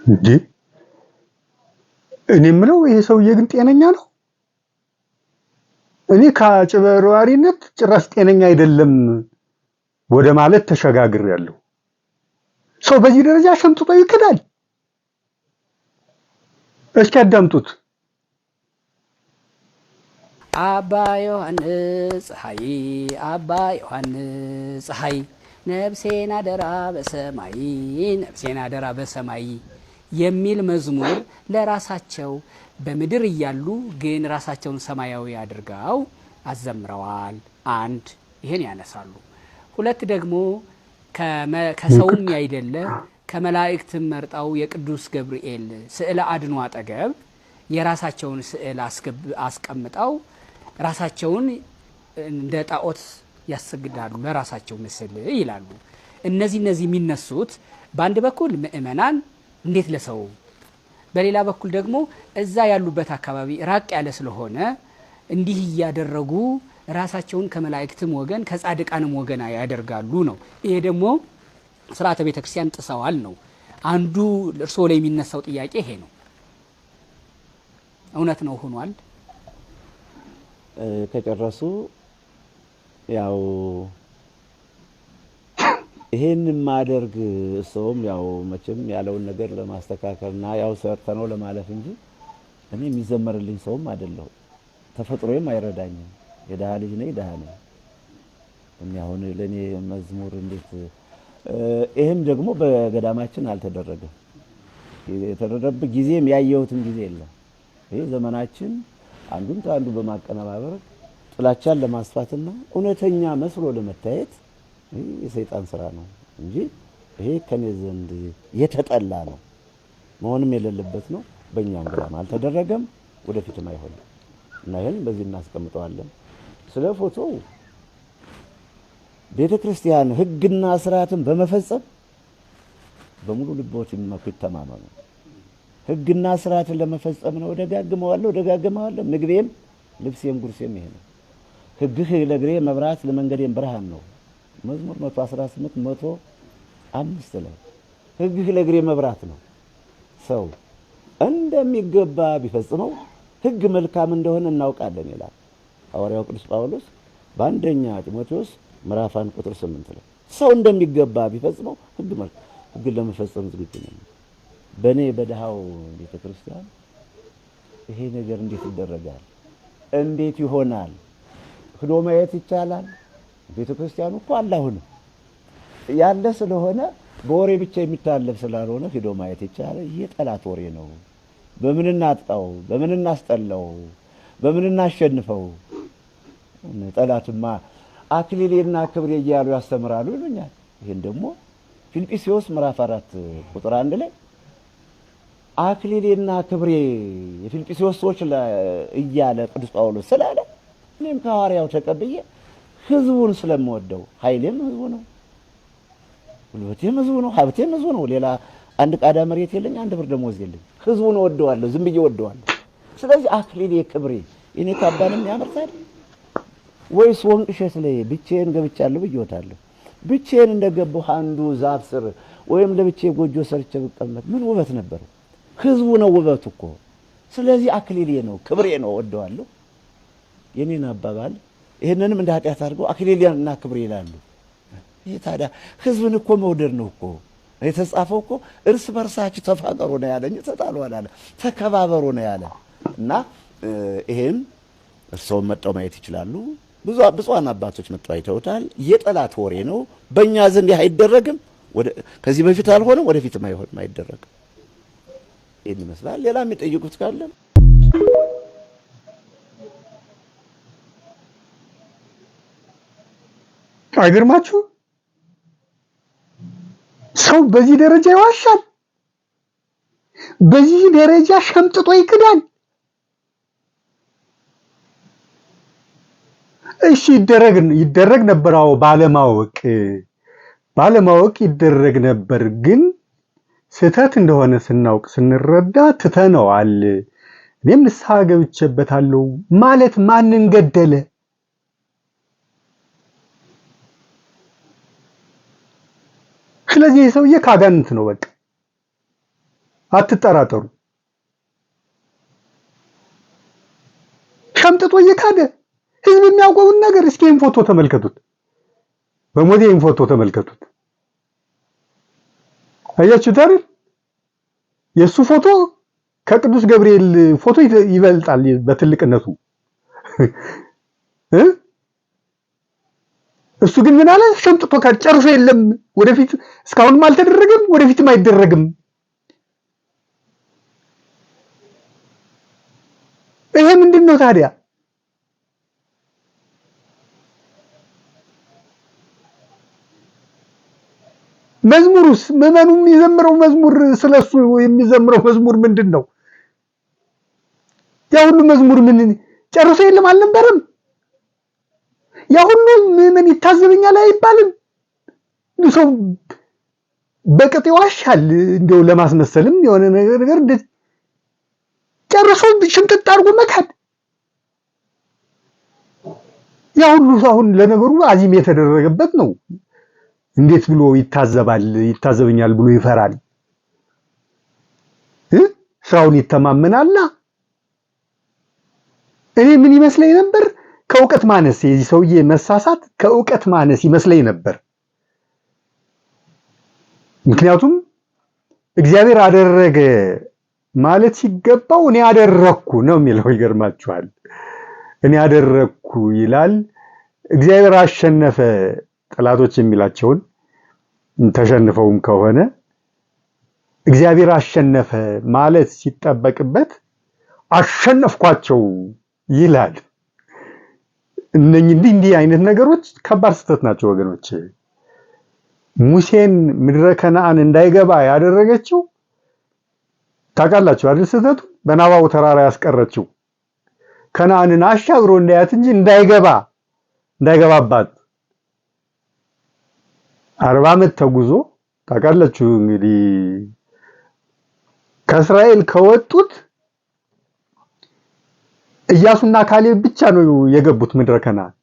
እንዴ እኔ የምለው ይሄ ሰውዬ ግን ጤነኛ ነው? እኔ ከአጭበርባሪነት ጭራሽ ጤነኛ አይደለም ወደ ማለት ተሸጋግሬያለሁ። ሰው በዚህ ደረጃ ሸምጥጦ ይክዳል? እስኪ አዳምጡት። አባ ዮሐንስ ፀሐይ አባ ዮሐንስ ፀሐይ ነፍሴን አደራ በሰማይ ነፍሴን አደራ በሰማይ የሚል መዝሙር ለራሳቸው በምድር እያሉ ግን ራሳቸውን ሰማያዊ አድርገው አዘምረዋል። አንድ ይሄን ያነሳሉ። ሁለት ደግሞ ከሰውም ያይደለ ከመላእክትም መርጠው የቅዱስ ገብርኤል ስዕለ አድኖ አጠገብ የራሳቸውን ስዕል አስቀምጠው ራሳቸውን እንደ ጣዖት ያሰግዳሉ ለራሳቸው ምስል ይላሉ። እነዚህ የሚነሱት በአንድ በኩል ምእመናን እንዴት ለሰው፣ በሌላ በኩል ደግሞ እዛ ያሉበት አካባቢ ራቅ ያለ ስለሆነ እንዲህ እያደረጉ ራሳቸውን ከመላእክትም ወገን ከጻድቃንም ወገን ያደርጋሉ ነው። ይሄ ደግሞ ስርዓተ ቤተክርስቲያን ጥሰዋል ነው። አንዱ እርሶ ላይ የሚነሳው ጥያቄ ይሄ ነው። እውነት ነው ሆኗል? ከጨረሱ ያው ይሄን ማደርግ ሰውም ያው መቼም ያለውን ነገር ለማስተካከልና ያው ሰርተነው ለማለፍ እንጂ እኔ የሚዘመርልኝ ሰውም አይደለሁ። ተፈጥሮዬም አይረዳኝም። የደሃ ልጅ ነኝ፣ ደሃ ነኝ። እኔ አሁን ለኔ መዝሙር እንዴት ይሄም ደግሞ በገዳማችን አልተደረገም። የተደረገበት ጊዜም ያየሁትም ጊዜ የለም። ይሄ ዘመናችን አንዱን ከአንዱ በማቀነባበር ጥላቻን ለማስፋትና እውነተኛ መስሎ ለመታየት የሰይጣን ስራ ነው እንጂ ይሄ ከኔ ዘንድ የተጠላ ነው፣ መሆንም የሌለበት ነው። በእኛም ገዳም አልተደረገም፣ ወደፊትም አይሆንም እና ይሄን በዚህ እናስቀምጠዋለን። ስለ ፎቶ ቤተክርስቲያን ሕግና ስርዓትን በመፈጸም በሙሉ ልቦት ይተማመኑ። ሕግና ስርዓትን ለመፈጸም ነው። ደጋግመዋለሁ። ምግቤም ልብሴም ጉርሴም ይሄ ነው። ሕግህ ለእግሬ መብራት ለመንገዴም ብርሃን ነው። መዝሙር 118 105 ላይ ሕግህ ለእግሬ መብራት ነው። ሰው እንደሚገባ ቢፈጽመው ሕግ መልካም እንደሆነ እናውቃለን ይላል ሐዋርያው ቅዱስ ጳውሎስ በአንደኛ ጢሞቴዎስ ምዕራፍ 1 ቁጥር 8 ላይ ሰው እንደሚገባ ቢፈጽመው ሕግ ለመፈጸም ዝግጁ ነኝ። በኔ በደሃው ቤተክርስቲያን ይሄ ነገር እንዴት ይደረጋል? እንዴት ይሆናል? ሄዶ ማየት ይቻላል? ቤተክርስቲያኑ እኮ አላሁን ያለ ስለሆነ በወሬ ብቻ የሚታለፍ ስላልሆነ ሄዶ ማየት ይቻላል። ይሄ ጠላት ወሬ ነው። በምን እናጥቃው? በምን እናስጠላው? በምን እናሸንፈው? ጠላትማ አክሊሌና ክብሬ እያሉ ያስተምራሉ ይሉኛል። ይሄን ደግሞ ፊልጵስዩስ ምዕራፍ 4 ቁጥር 1 ላይ አክሊሌና ክብሬ የፊልጵስዩስ ሰዎች እያለ ቅዱስ ጳውሎስ ስላለ እኔም ከሐዋርያው ተቀብዬ ህዝቡን ስለምወደው ኃይሌም ህዝቡ ነው፣ ጉልበቴም ህዝቡ ነው፣ ሀብቴም ህዝቡ ነው። ሌላ አንድ ቃዳ መሬት የለኝ፣ አንድ ብር ደሞዝ የለኝ። ህዝቡን ወደዋለሁ፣ ዝም ብዬ ወደዋለሁ። ስለዚህ አክሊሌ ክብሬ የኔ ካባንም ያመርታል ወይስ ወንቅ እሸት ላይ ብቻዬን ገብቻለሁ ብዬወታለሁ? ብቻዬን እንደገባሁ አንዱ ዛፍ ስር ወይም ለብቻዬ ጎጆ ሰርቼ ብቀመጥ ምን ውበት ነበር? ህዝቡ ነው ውበቱ እኮ። ስለዚህ አክሊሌ ነው፣ ክብሬ ነው፣ ወደዋለሁ። የኔን አባባል ይሄንንም እንደ ኃጢአት አድርገው አክሊሌና ክብሬ ይላሉ። ይሄ ታዲያ ህዝብን እኮ መውደድ ነው እኮ የተጻፈው እኮ እርስ በርሳችሁ ተፋቀሩ ነው ያለ እንጂ ተጣሉ አላለ፣ ተከባበሩ ነው ያለ። እና ይሄን እርሶም መጣው ማየት ይችላሉ። ብዙዋን አባቶች መጣው አይተውታል። የጠላት ወሬ ነው፣ በእኛ ዘንድ አይደረግም። ከዚህ በፊት አልሆነም፣ ወደፊትም አይሆንም፣ አይደረግም። ይሄን ይመስላል። ሌላ የሚጠይቁት ካለ አይገርማችሁ? ሰው በዚህ ደረጃ ይዋሻል? በዚህ ደረጃ ሸምጥጦ ይክዳል? እሺ ይደረግ ነበር። አዎ ባለማወቅ ይደረግ ነበር። ግን ስህተት እንደሆነ ስናውቅ ስንረዳ ትተነዋል። እኔም ንስሐ ገብቼበታለሁ ማለት ማንን ገደለ? ስለዚህ ሰውዬ ካጋንንት ነው በቃ። አትጠራጠሩ። ሸምጥጦ እየካደ ህዝብ የሚያውቀውን ነገር እስኪ ይህን ፎቶ ተመልከቱት። በሞዴ ይህን ፎቶ ተመልከቱት። አያችሁት አይደል? የሱ ፎቶ ከቅዱስ ገብርኤል ፎቶ ይበልጣል በትልቅነቱ። እሱ ግን ምን አለ? ሸምጥቶ ጨርሶ የለም ወደፊት እስካሁንም አልተደረገም፣ ወደፊትም አይደረግም። ይሄ ምንድነው ታዲያ? መዝሙሩስ ምዕመኑ የሚዘምረው መዝሙር ስለሱ የሚዘምረው መዝሙር ምንድነው? ያ ሁሉ መዝሙር ምን ጨርሶ የለም አልነበረም? ያ ሁሉ ምዕመን ይታዘበኛል አይባልም? ሰው በቅጥ ይዋሻል እንደው ለማስመሰልም የሆነ ነገር እንደ ጨርሶ ሽምጥጥ አድርጎ መካድ። ያ ሁሉ አሁን ለነገሩ አዚም የተደረገበት ነው። እንዴት ብሎ ይታዘበኛል ብሎ ይፈራል? ስራውን ይተማመናልና። እኔ ምን ይመስለኝ ነበር? ከእውቀት ማነስ፣ የዚህ ሰውዬ መሳሳት ከእውቀት ማነስ ይመስለኝ ነበር። ምክንያቱም እግዚአብሔር አደረገ ማለት ሲገባው እኔ አደረኩ ነው የሚለው። ይገርማችኋል። እኔ አደረኩ ይላል። እግዚአብሔር አሸነፈ ጠላቶች የሚላቸውን ተሸንፈውም ከሆነ እግዚአብሔር አሸነፈ ማለት ሲጠበቅበት አሸነፍኳቸው ይላል። እንዲህ አይነት ነገሮች ከባድ ስህተት ናቸው ወገኖች። ሙሴን ምድረ ከነዓን እንዳይገባ ያደረገችው ታውቃላችሁ አይደል? ስህተቱ በናባው ተራራ ያስቀረችው ከነዓንን አሻግሮ እንዳያት እንጂ እንዳይገባባት 40 ዓመት ተጉዞ ታውቃላችሁ እንግዲህ ከእስራኤል ከወጡት ኢያሱና ካሌብ ብቻ ነው የገቡት ምድረ ከነዓን።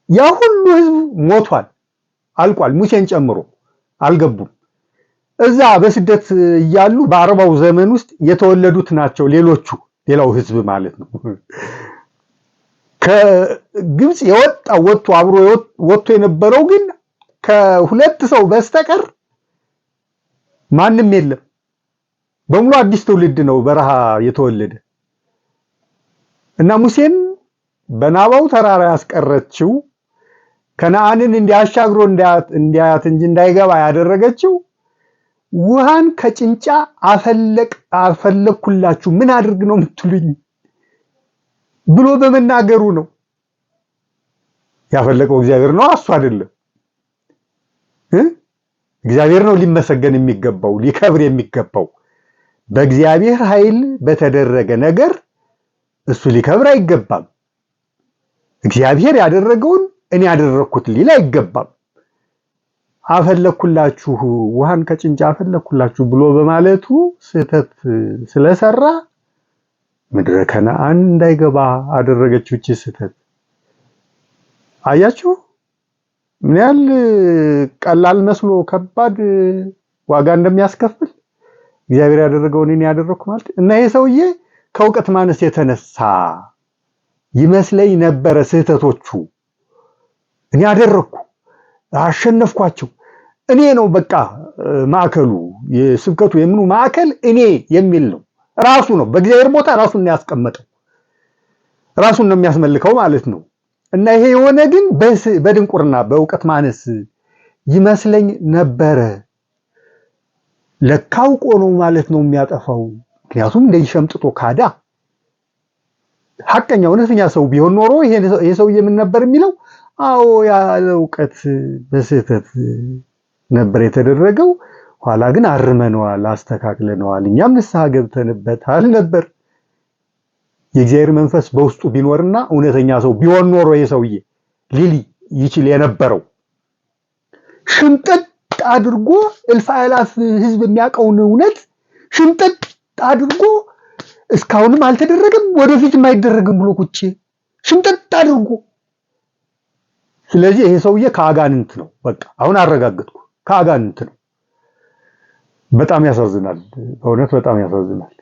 ያ ሁሉ ህዝብ ሞቷል፣ አልቋል። ሙሴን ጨምሮ አልገቡም። እዛ በስደት እያሉ በ40ው ዘመን ውስጥ የተወለዱት ናቸው ሌላው ህዝብ ማለት ነው። ከግብጽ ወጥቶ አብሮ ወጥቶ የነበረው ግን ከሁለት ሰው በስተቀር ማንም የለም። በሙሉ አዲስ ትውልድ ነው በረሃ የተወለደ እና ሙሴን በናባው ተራራ ያስቀረችው ከነዓንን እንዲያሻግሮ እንዲያያት እንጂ እንዳይገባ ያደረገችው ውሃን ከጭንጫ አፈለኩላችሁ ምን አድርግ ነው የምትሉኝ ብሎ በመናገሩ ነው። ያፈለቀው እግዚአብሔር ነው፣ እሱ አይደለም። እግዚአብሔር ነው ሊመሰገን የሚገባው ሊከብር የሚገባው። በእግዚአብሔር ኃይል በተደረገ ነገር እሱ ሊከብር አይገባም። እግዚአብሔር ያደረገውን እኔ ያደረኩት ሊል አይገባም። አፈለኩላችሁ ውሃን ከጭንጫ አፈለኩላችሁ ብሎ በማለቱ ስህተት ስለሰራ ምድረ ከነዓን እንዳይገባ አደረገችው። እቺ ስህተት አያችሁ ምን ያህል ቀላል መስሎ ከባድ ዋጋ እንደሚያስከፍል እግዚአብሔር ያደረገውን እኔ ያደረኩ ማለት እና ይሄ ሰውዬ ከእውቀት ማነስ የተነሳ ይመስለኝ ነበረ ስህተቶቹ። እኔ አደረኩ አሸነፍኳቸው፣ እኔ ነው በቃ ማዕከሉ፣ የስብከቱ የምኑ ማዕከል እኔ የሚል ነው። ራሱ ነው በእግዚአብሔር ቦታ ራሱን ነው ያስቀመጠው፣ ራሱን ነው የሚያስመልከው ማለት ነው። እና ይሄ የሆነ ግን በድንቁርና በእውቀት ማነስ ይመስለኝ ነበረ። ለካውቆ ነው ማለት ነው የሚያጠፋው። ምክንያቱም እንደዚህ ሸምጥጦ ካዳ። ሐቀኛ እውነተኛ ሰው ቢሆን ኖሮ ይሄ ሰውዬ ምን ነበር የሚለው? አዎ ያለ እውቀት በስህተት ነበር የተደረገው፣ ኋላ ግን አርመነዋል፣ አስተካክለነዋል፣ እኛም ንስሐ ገብተንበታል ነበር። የእግዚአብሔር መንፈስ በውስጡ ቢኖርና እውነተኛ ሰው ቢሆን ኖሮ ይሄ ሰውዬ ሊል ይችል የነበረው ሽምጥጥ አድርጎ እልፍ አእላፍ ህዝብ የሚያውቀውን እውነት ሽምጥጥ አድርጎ እስካሁንም አልተደረገም ወደፊትም አይደረግም ብሎ ቁጭ ሽምጥጥ አድርጎ። ስለዚህ ይሄ ሰውዬ ከአጋንንት ነው። በቃ አሁን አረጋግጥኩ፣ ከአጋንንት ነው። በጣም ያሳዝናል። በእውነት በጣም ያሳዝናል።